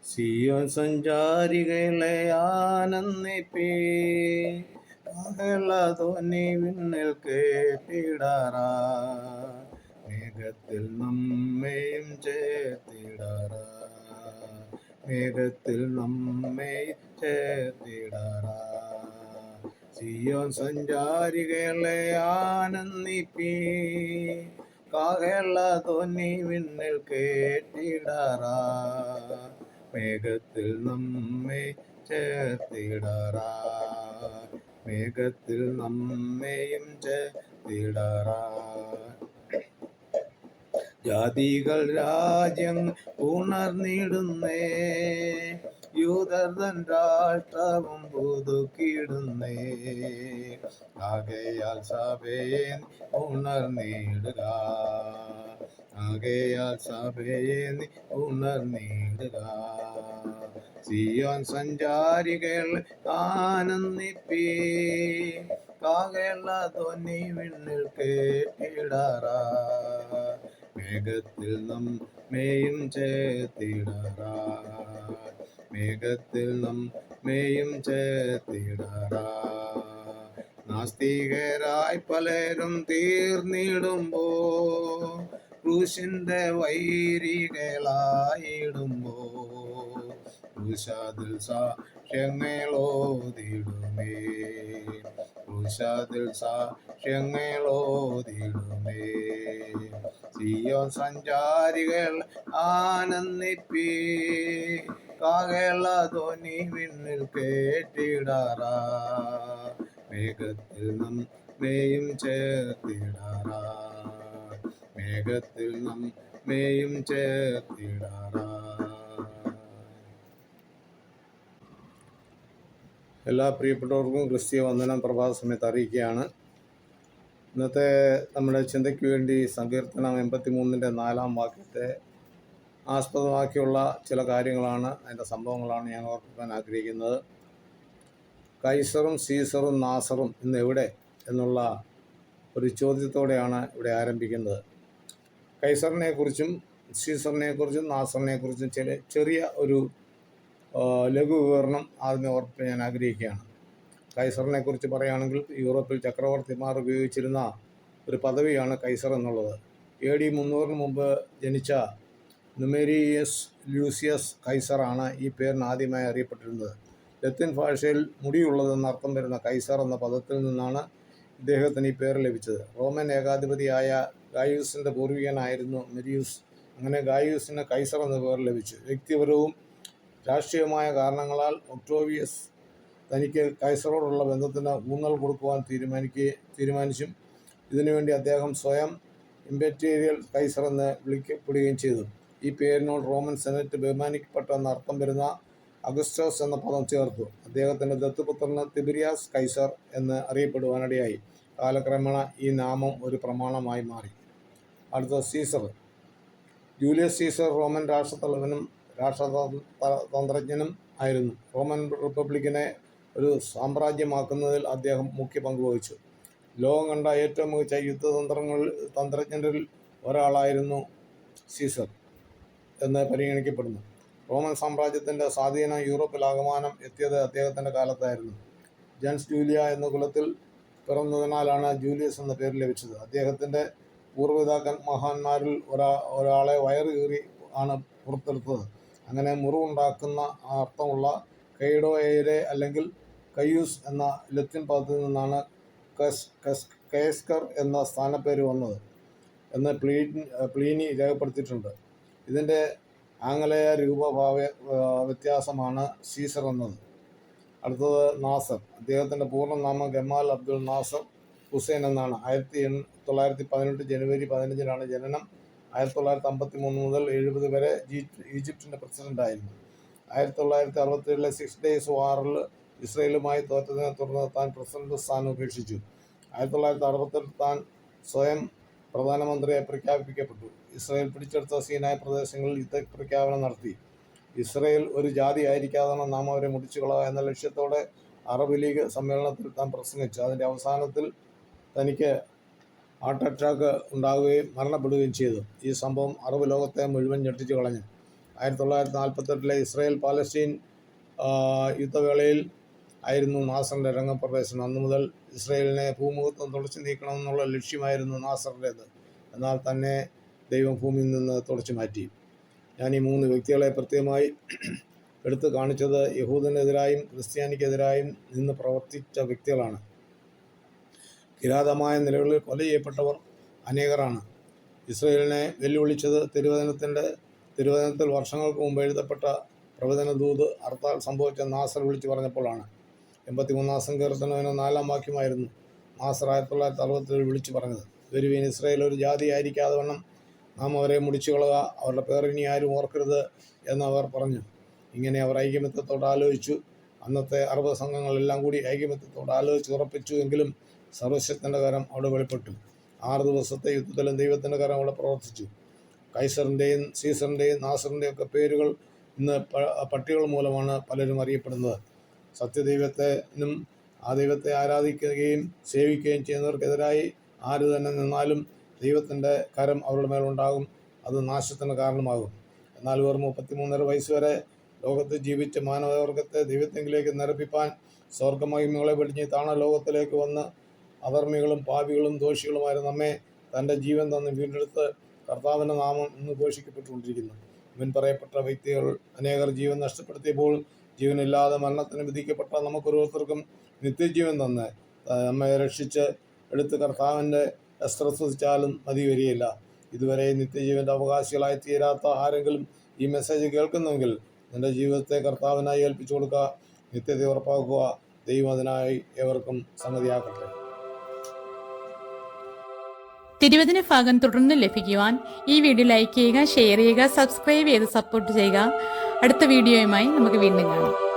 സിയോൻ സഞ്ചാരികളെ ആനന്ദിപ്പീ, ധ്വനി വിണ്ണിൽ കേട്ടിടാറാ, മേഘത്തിൽ നമ്മയും ചേർത്തിടാറാ, മേഘത്തിൽ നമ്മയും ചേർത്തിടാറാ. സിയോൻ സഞ്ചാരികളെ ആനന്ദിപ്പീ, ധ്വനി വിണ്ണിൽ കേട്ടിടാറാ, മേഘത്തിൽ നമ്മെ ചേർത്തിടാറാ, മേഘത്തിൽ നമ്മയും ചേർത്തിടാറാ. ജാതികൾ രാജ്യം ഉണർന്നിടുന്നേ, യൂതർതൻ രാഷ്ട്രവും പുതുക്കിടുന്നേ, ആകയാൽ സഭയെ ഉണർന്നിടുക, ആകയാൽ സഭയെ ഉണർന്നിടുക. സിയോൻ സഞ്ചാരികൾ ആനന്ദിപ്പീ, ധ്വനി വിണ്ണിൽ കേട്ടിടാറാ, മേഘത്തിൽ നമ്മയും ചേർത്തിടാറാ, മേഘത്തിൽ നമ്മയും ചേർത്തിടാറാ. നാസ്തികരായി പലരും തീർന്നിടുമ്പോ, ക്രൂശിന്റെ വൈരികളായിടുമ്പോ, ക്രൂശാതിൽ സാക്ഷ്യങ്ങളോതിടുമേ, ക്രൂശാതിൽ സാക്ഷ്യങ്ങളോതിടുമേ. സിയോൻ സഞ്ചാരികൾ ആനന്ദിപ്പീ, ധ്വനി വിണ്ണിൽ കേട്ടിടാറാ, മേഘത്തിൽ നമ്മയും ചേർത്തിടാറാ, മേഘത്തിൽ നമ്മയും ചേർത്തിടാറാ. എല്ലാ പ്രിയപ്പെട്ടവർക്കും ക്രിസ്തീയ വന്ദനം പ്രഭാത സമയത്ത് അറിയിക്കുകയാണ്. ഇന്നത്തെ നമ്മുടെ ചിന്തയ്ക്ക് വേണ്ടി സങ്കീർത്തനം 83-ന്റെ 4-ാം വാക്യത്തെ ആസ്പദമാക്കിയുള്ള ചില കാര്യങ്ങളാണ്, അതിൻ്റെ സംഭവങ്ങളാണ് ഞാൻ ഓർപ്പിക്കാൻ ആഗ്രഹിക്കുന്നത്. കൈസറും സീസറും നാസറും ഇന്ന് എവിടെ എന്നുള്ള ഒരു ചോദ്യത്തോടെയാണ് ഇവിടെ ആരംഭിക്കുന്നത്. കൈസറിനെക്കുറിച്ചും സീസറിനെക്കുറിച്ചും നാസറിനെക്കുറിച്ചും ചെറിയ ഒരു ലഘു വിവരണം ആദ്യമേ ഓർപ്പിക്കാൻ ഞാൻ ആഗ്രഹിക്കുകയാണ്. കൈസറിനെ കുറിച്ച് പറയുകയാണെങ്കിൽ യൂറോപ്പിൽ ചക്രവർത്തിമാർ ഉപയോഗിച്ചിരുന്ന ഒരു പദവിയാണ് കൈസർ എന്നുള്ളത്. AD 300 മുമ്പ് ജനിച്ച നുമേരിയസ് ലൂസിയസ് കൈസറാണ് ഈ പേരിന് ആദ്യമായി അറിയപ്പെട്ടിരുന്നത്. ലത്തീൻ ഭാഷയിൽ മുടിയുള്ളതെന്ന് അർത്ഥം വരുന്ന കൈസർ എന്ന പദത്തിൽ നിന്നാണ് ഇദ്ദേഹത്തിന് ഈ പേര് ലഭിച്ചത്. റോമൻ ഏകാധിപതിയായ ഗായൂസിൻ്റെ പൂർവികനായിരുന്നു മെരിയൂസ്. അങ്ങനെ ഗായൂസിന് കൈസർ എന്ന പേർ ലഭിച്ചു. വ്യക്തിപരവും രാഷ്ട്രീയമായ കാരണങ്ങളാൽ ഒക്ടോവിയസ് തനിക്ക് കൈസറോടുള്ള ബന്ധത്തിന് ഊന്നൽ കൊടുക്കുവാൻ തീരുമാനിച്ചും ഇതിനുവേണ്ടി അദ്ദേഹം സ്വയം ഇമ്പീരിയൽ കൈസർ എന്ന് വിളിക്കപ്പെടുകയും ചെയ്തു. ഈ പേരിനോട് റോമൻ സെനറ്റ് ബഹുമാനിക്കപ്പെട്ടെന്ന് അർത്ഥം വരുന്ന അഗസ്റ്റോസ് എന്ന പദം ചേർത്തു. അദ്ദേഹത്തിൻ്റെ ദത്തുപുത്രന് തിബിരിയാസ് കൈസർ എന്ന് അറിയപ്പെടുവാനിടയായി. കാലക്രമേണ ഈ നാമം ഒരു പ്രമാണമായി മാറി. അടുത്ത സീസർ. ജൂലിയസ് സീസർ റോമൻ രാഷ്ട്രത്തലവനും രാഷ്ട്രതന്ത്രജ്ഞനും ആയിരുന്നു. റോമൻ റിപ്പബ്ലിക്കിനെ ഒരു സാമ്രാജ്യമാക്കുന്നതിൽ അദ്ദേഹം മുഖ്യ പങ്ക് വഹിച്ചു. ലോകം കണ്ട ഏറ്റവും മികച്ച തന്ത്രജ്ഞരിൽ ഒരാളായിരുന്നു സീസർ എന്ന് പരിഗണിക്കപ്പെടുന്നു. റോമൻ സാമ്രാജ്യത്തിൻ്റെ സ്വാധീനം യൂറോപ്പിലാകമാനം എത്തിയത് അദ്ദേഹത്തിൻ്റെ കാലത്തായിരുന്നു. ജൻസ് ജൂലിയ എന്ന കുലത്തിൽ പിറന്നതിനാലാണ് ജൂലിയസ് എന്ന പേര് ലഭിച്ചത്. അദ്ദേഹത്തിൻ്റെ പൂർവ്വപിതാക്കന്മാരിൽ ഒരാളെ വയറ് കീറി ആണ് പുറത്തെടുത്തത്. അങ്ങനെ മുറിവുണ്ടാക്കുന്ന അർത്ഥമുള്ള കെയ്ഡോയേരെ അല്ലെങ്കിൽ കയ്യൂസ് എന്ന ലത്തീൻ പദത്തിൽ നിന്നാണ് കയസ്കർ എന്ന സ്ഥാനപ്പേര് വന്നത് എന്ന് പ്ലീനി രേഖപ്പെടുത്തിയിട്ടുണ്ട്. ഇതിൻ്റെ ആംഗലേയ രൂപഭാവ വ്യത്യാസമാണ് സീസർ എന്നത്. അടുത്തത് നാസർ. അദ്ദേഹത്തിൻ്റെ പൂർണ്ണനാമം ഗമാൽ അബ്ദുൽ നാസർ ഹുസൈൻ എന്നാണ്. 1918 ജനുവരി 15-നാണ് ജനനം. 1953 മുതൽ 70 വരെ ഈജിപ്തിൻ്റെ പ്രസിഡൻ്റായിരുന്നു. 1967 6 ഡേയ്സ് വാറിൽ ഇസ്രയേലുമായി തോറ്റതിനെ തുടർന്ന് താൻ പ്രസിഡന്റ് സ്ഥാനം ഉപേക്ഷിച്ചു. 1968 താൻ സ്വയം പ്രധാനമന്ത്രിയെ പ്രഖ്യാപിക്കപ്പെട്ടു. ഇസ്രയേൽ പിടിച്ചെടുത്ത സീനായ് പ്രദേശങ്ങളിൽ യുദ്ധപ്രഖ്യാപനം നടത്തി. ഇസ്രയേൽ ഒരു ജാതി ആയിരിക്കാതെ നാം അവരെ മുടിച്ചു കളയുക എന്ന ലക്ഷ്യത്തോടെ അറബ് ലീഗ് സമ്മേളനത്തിൽ താൻ പ്രസംഗിച്ചു. അതിൻ്റെ അവസാനത്തിൽ തനിക്ക് ഹാർട്ട് അറ്റാക്ക് ഉണ്ടാവുകയും മരണപ്പെടുകയും ചെയ്തു. ഈ സംഭവം അറബ് ലോകത്തെ മുഴുവൻ ഞെട്ടിച്ചു കളഞ്ഞു. 1948 ഇസ്രായേൽ പാലസ്തീൻ യുദ്ധവേളയിൽ ആയിരുന്നു നാസറിൻ്റെ രംഗപ്രവേശനം. അന്നു മുതൽ ഇസ്രായേലിനെ ഭൂമുഖത്തും തുടച്ചു നീക്കണമെന്നുള്ള ലക്ഷ്യമായിരുന്നു നാസറിൻ്റേത്. എന്നാൽ തന്നെ ദൈവം ഭൂമിയിൽ നിന്ന് തുടച്ചു മാറ്റി. ഞാൻ ഈ 3 വ്യക്തികളെ പ്രത്യേകമായി എടുത്തു കാണിച്ചത് യഹൂദനെതിരായും ക്രിസ്ത്യാനിക്കെതിരായും നിന്ന് പ്രവർത്തിച്ച വ്യക്തികളാണ്. കിരാതമായ നിലകളിൽ കൊല ചെയ്യപ്പെട്ടവർ അനേകരാണ്. ഇസ്രായേലിനെ വെല്ലുവിളിച്ചത് തിരുവചനത്തിൽ വർഷങ്ങൾക്ക് മുമ്പ് എഴുതപ്പെട്ട പ്രവചന ദൂത് അർത്താൽ സംഭവിച്ച നാസർ വിളിച്ചു പറഞ്ഞപ്പോഴാണ്. 83 സങ്കീർത്തനം 4 വാക്യമായിരുന്നു നാസർ 1967 വിളിച്ചു പറഞ്ഞത്. വരുവീൻ, ഇസ്രായേൽ ഒരു ജാതി ആയിരിക്കാതെ വണ്ണം നാം അവരെ മുടിച്ചു കളക, അവരുടെ പേർ ഇനി ആരും ഓർക്കരുത് എന്നവർ പറഞ്ഞു. ഇങ്ങനെ അവർ ഐകമത്യത്തോട് ആലോചിച്ചു. അന്നത്തെ അറബ് സംഘങ്ങളെല്ലാം കൂടി ഐകമത്യത്തോട് ആലോചിച്ച് ഉറപ്പിച്ചു. എങ്കിലും സർവശക്തൻ്റെ കരം അവിടെ വെളിപ്പെട്ടു. 6 ദിവസത്തെ യുദ്ധത്തിലും ദൈവത്തിൻ്റെ കരം അവിടെ പ്രവർത്തിച്ചു. കൈസറിൻ്റെയും സീസറിൻ്റെയും നാസറിൻ്റെയും ഒക്കെ പേരുകൾ ഇന്ന് പട്ടികൾ മൂലമാണ് പലരും അറിയപ്പെടുന്നത്. സത്യദൈവത്തിനും ആ ദൈവത്തെ ആരാധിക്കുകയും സേവിക്കുകയും ചെയ്യുന്നവർക്കെതിരായി ആര് തന്നെ നിന്നാലും ദൈവത്തിൻ്റെ കരം അവരുടെ മേലുണ്ടാകും. അത് നാശത്തിന് കാരണമാകും. എന്നാൽ ഇവർ 33.5 വയസ്സ് വരെ ലോകത്ത് ജീവിച്ച മാനവവർഗത്തെ ദൈവത്തെങ്കിലേക്ക് നിരപ്പിപ്പാൻ സ്വർഗമഹിമകളെ വെടിഞ്ഞ് താണ ലോകത്തിലേക്ക് വന്ന് അധർമ്മികളും പാപികളും ദോഷികളുമായിരുന്നു നമ്മെ തൻ്റെ ജീവൻ തന്ന് വീണ്ടെടുത്ത് കർത്താവിൻ്റെ നാമം ഇന്ന് ഘോഷിക്കപ്പെട്ടുകൊണ്ടിരിക്കുന്നു. മുൻ പറയപ്പെട്ട വ്യക്തികൾ അനേകർ ജീവൻ നഷ്ടപ്പെടുത്തിയപ്പോൾ ജീവനില്ലാതെ മരണത്തിന് വിധിക്കപ്പെട്ട നമുക്കൊരോരുത്തർക്കും നിത്യജീവൻ തന്ന് നമ്മെ രക്ഷിച്ച് എടുത്ത് കർത്താവിൻ്റെ ശസ്ത്രസ്വദിച്ചാലും മതി വരികയില്ല. ഇതുവരെ നിത്യജീവൻ്റെ അവകാശികളായി തീരാത്ത ആരെങ്കിലും ഈ മെസ്സേജ് കേൾക്കുന്നുവെങ്കിൽ നിൻ്റെ ജീവിതത്തെ കർത്താവിനായി ഏൽപ്പിച്ചു കൊടുക്കുക. നിത്യത ഉറപ്പാക്കുക. ദൈവം അതിനായി ഏവർക്കും സംഗതിയാക്കട്ടെ. തിരുവചന ഭാഗം തുടർന്ന് ലഭിക്കുവാൻ ഈ വീഡിയോ ലൈക്ക് ചെയ്യുക, ഷെയർ ചെയ്യുക, സബ്സ്ക്രൈബ് ചെയ്ത് സപ്പോർട്ട് ചെയ്യുക. അടുത്ത വീഡിയോയുമായി നമുക്ക് വീണ്ടും കാണാം.